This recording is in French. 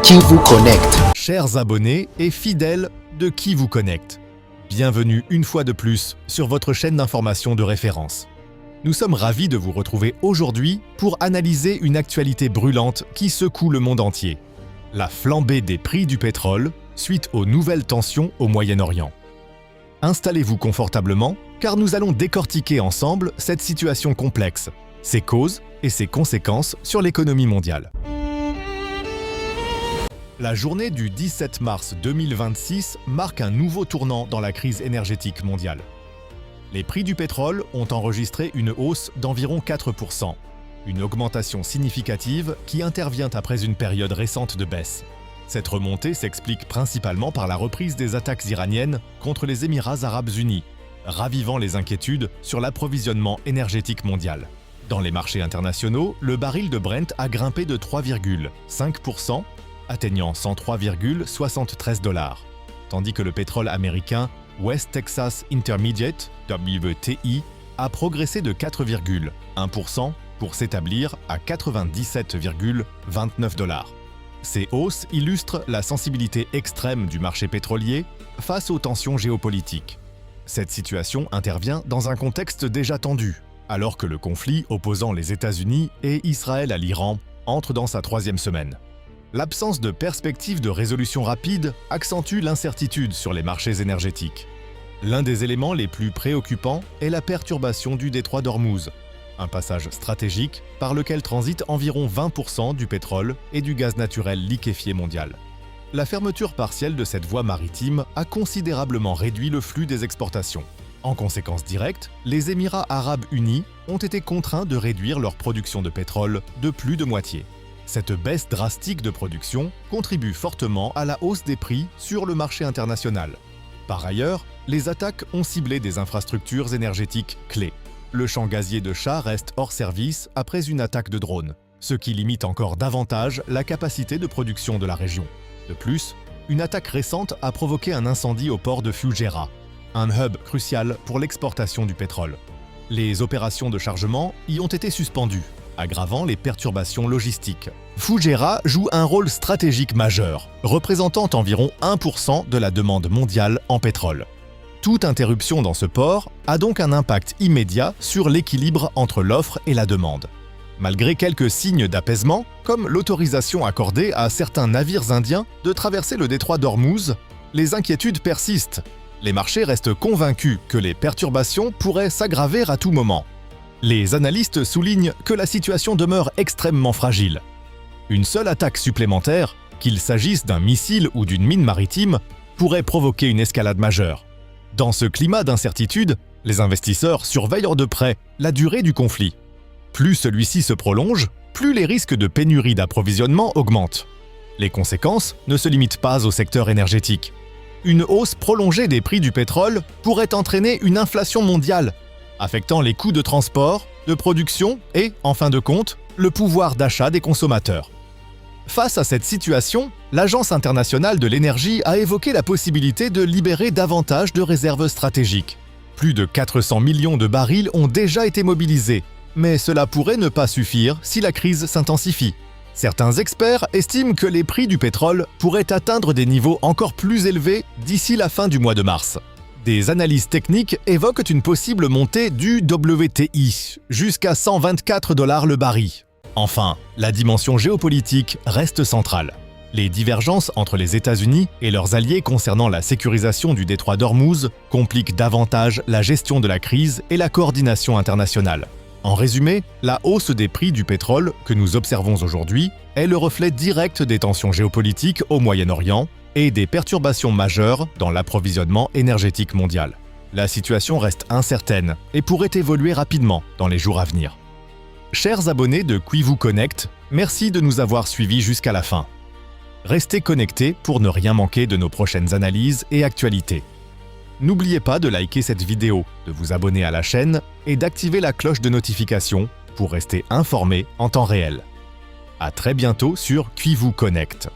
Qui vous connecte. Chers abonnés et fidèles de Qui vous connecte, bienvenue une fois de plus sur votre chaîne d'information de référence. Nous sommes ravis de vous retrouver aujourd'hui pour analyser une actualité brûlante qui secoue le monde entier. La flambée des prix du pétrole suite aux nouvelles tensions au Moyen-Orient. Installez-vous confortablement car nous allons décortiquer ensemble cette situation complexe, ses causes et ses conséquences sur l'économie mondiale. La journée du 17 mars 2026 marque un nouveau tournant dans la crise énergétique mondiale. Les prix du pétrole ont enregistré une hausse d'environ 4%, une augmentation significative qui intervient après une période récente de baisse. Cette remontée s'explique principalement par la reprise des attaques iraniennes contre les Émirats arabes unis, ravivant les inquiétudes sur l'approvisionnement énergétique mondial. Dans les marchés internationaux, le baril de Brent a grimpé de 3,5%, atteignant 103,73 $, tandis que le pétrole américain West Texas Intermediate, WTI, a progressé de 4,1% pour s'établir à 97,29 $. Ces hausses illustrent la sensibilité extrême du marché pétrolier face aux tensions géopolitiques. Cette situation intervient dans un contexte déjà tendu, alors que le conflit opposant les États-Unis et Israël à l'Iran entre dans sa troisième semaine. L'absence de perspective de résolution rapide accentue l'incertitude sur les marchés énergétiques. L'un des éléments les plus préoccupants est la perturbation du détroit d'Ormuz, un passage stratégique par lequel transitent environ 20% du pétrole et du gaz naturel liquéfié mondial. La fermeture partielle de cette voie maritime a considérablement réduit le flux des exportations. En conséquence directe, les Émirats arabes unis ont été contraints de réduire leur production de pétrole de plus de moitié. Cette baisse drastique de production contribue fortement à la hausse des prix sur le marché international. Par ailleurs, les attaques ont ciblé des infrastructures énergétiques clés. Le champ gazier de Shah reste hors service après une attaque de drone, ce qui limite encore davantage la capacité de production de la région. De plus, une attaque récente a provoqué un incendie au port de Fujairah, un hub crucial pour l'exportation du pétrole. Les opérations de chargement y ont été suspendues, aggravant les perturbations logistiques. Fujairah joue un rôle stratégique majeur, représentant environ 1% de la demande mondiale en pétrole. Toute interruption dans ce port a donc un impact immédiat sur l'équilibre entre l'offre et la demande. Malgré quelques signes d'apaisement, comme l'autorisation accordée à certains navires indiens de traverser le détroit d'Ormuz, les inquiétudes persistent. Les marchés restent convaincus que les perturbations pourraient s'aggraver à tout moment. Les analystes soulignent que la situation demeure extrêmement fragile. Une seule attaque supplémentaire, qu'il s'agisse d'un missile ou d'une mine maritime, pourrait provoquer une escalade majeure. Dans ce climat d'incertitude, les investisseurs surveillent de près la durée du conflit. Plus celui-ci se prolonge, plus les risques de pénurie d'approvisionnement augmentent. Les conséquences ne se limitent pas au secteur énergétique. Une hausse prolongée des prix du pétrole pourrait entraîner une inflation mondiale, affectant les coûts de transport, de production et, en fin de compte, le pouvoir d'achat des consommateurs. Face à cette situation, l'Agence internationale de l'énergie a évoqué la possibilité de libérer davantage de réserves stratégiques. Plus de 400 millions de barils ont déjà été mobilisés, mais cela pourrait ne pas suffire si la crise s'intensifie. Certains experts estiment que les prix du pétrole pourraient atteindre des niveaux encore plus élevés d'ici la fin du mois de mars. Des analyses techniques évoquent une possible montée du WTI jusqu'à 124 $ le baril. Enfin, la dimension géopolitique reste centrale. Les divergences entre les États-Unis et leurs alliés concernant la sécurisation du détroit d'Ormuz compliquent davantage la gestion de la crise et la coordination internationale. En résumé, la hausse des prix du pétrole que nous observons aujourd'hui est le reflet direct des tensions géopolitiques au Moyen-Orient et des perturbations majeures dans l'approvisionnement énergétique mondial. La situation reste incertaine et pourrait évoluer rapidement dans les jours à venir. Chers abonnés de Qui vous connecte, merci de nous avoir suivis jusqu'à la fin. Restez connectés pour ne rien manquer de nos prochaines analyses et actualités. N'oubliez pas de liker cette vidéo, de vous abonner à la chaîne et d'activer la cloche de notification pour rester informé en temps réel. À très bientôt sur Qui vous connecte.